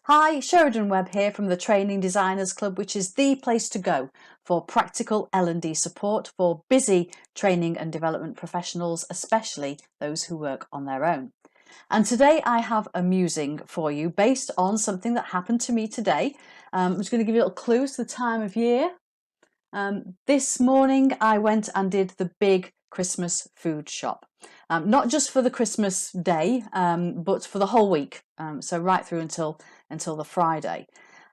Hi, Sheridan Webb here from the Training Designers Club, which is the place to go for practical L&D support for busy training and development professionals, especially those who work on their own. And today I have a musing for you based on something that happened to me today. I'm just going to give you a little clue to the time of year. This morning I went and did the big Christmas food shop. Not just for the Christmas day, but for the whole week. So right through until the Friday.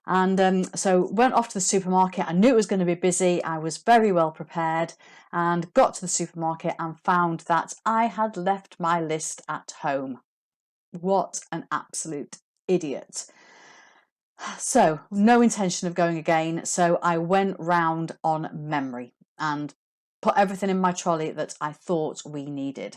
And so went off to the supermarket. I knew it was going to be busy. I was very well prepared and got to the supermarket and found that I had left my list at home. What an absolute idiot. So no intention of going again. So I went round on memory and put everything in my trolley that I thought we needed.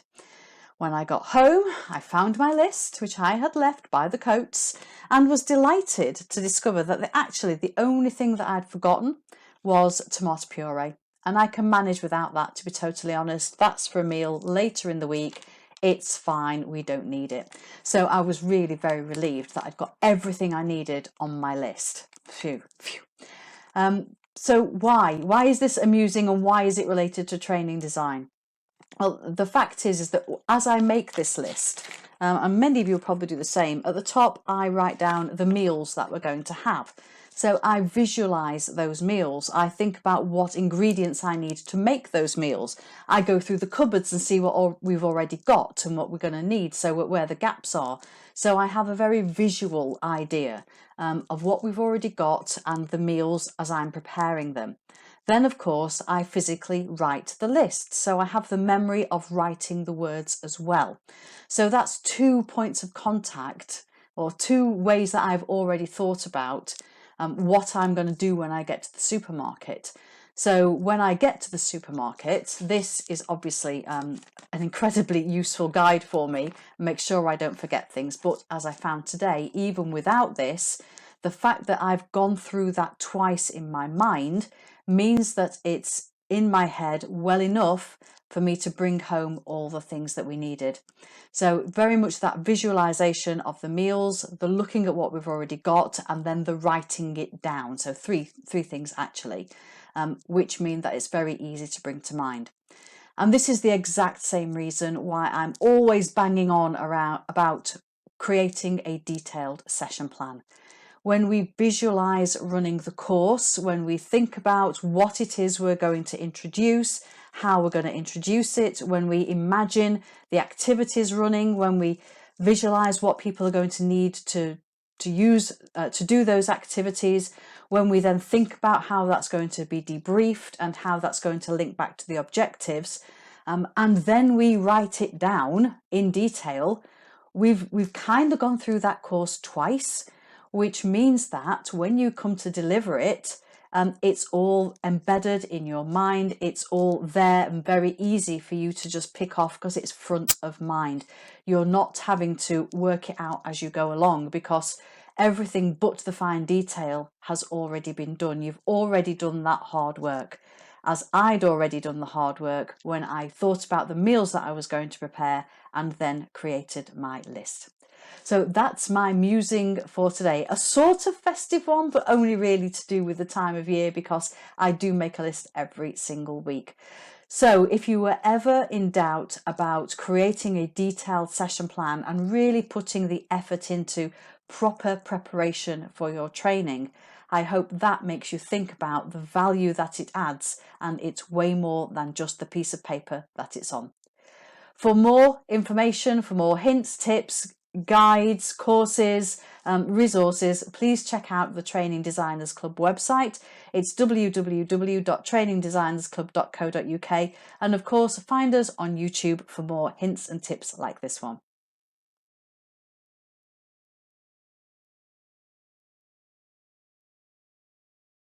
When I got home, I found my list, which I had left by the coats, and was delighted to discover that actually the only thing that I'd forgotten was tomato puree. And I can manage without that, to be totally honest. That's for a meal later in the week. It's fine, we don't need it. So I was really very relieved that I'd got everything I needed on my list. Phew. So why is this amusing, and why is it related to training design? Well, the fact is that as I make this list, and many of you will probably do the same, at the top I write down the meals that we're going to have. So I visualize those meals. I think about what ingredients I need to make those meals. I go through the cupboards and see what we've already got and what we're going to need, so where the gaps are. So I have a very visual idea of what we've already got and the meals as I'm preparing them. Then, of course, I physically write the list. So I have the memory of writing the words as well. So that's 2 points of contact, or 2 ways that I've already thought about what I'm going to do when I get to the supermarket. So when I get to the supermarket, this is obviously an incredibly useful guide for me. Make sure I don't forget things. But as I found today, even without this, the fact that I've gone through that twice in my mind means that it's in my head well enough for me to bring home all the things that we needed. So very much that visualization of the meals, the looking at what we've already got, and then the writing it down. So three things actually, which mean that it's very easy to bring to mind. And this is the exact same reason why I'm always banging on about creating a detailed session plan. When we visualize running the course, when we think about what it is we're going to introduce, how we're going to introduce it, when we imagine the activities running, when we visualize what people are going to need to use to do those activities, when we then think about how that's going to be debriefed and how that's going to link back to the objectives, and then we write it down in detail, we've kind of gone through that course twice, which means that when you come to deliver it, it's all embedded in your mind. It's all there and very easy for you to just pick off because it's front of mind. You're not having to work it out as you go along because everything but the fine detail has already been done. You've already done that hard work, as I'd already done the hard work when I thought about the meals that I was going to prepare and then created my list. So that's my musing for today. A sort of festive one, but only really to do with the time of year because I do make a list every single week. So if you were ever in doubt about creating a detailed session plan and really putting the effort into proper preparation for your training, I hope that makes you think about the value that it adds, and it's way more than just the piece of paper that it's on. For more information, for more hints, tips, guides, courses, resources, please check out the Training Designers Club website. It's www.trainingdesignersclub.co.uk, and of course find us on YouTube for more hints and tips like this one.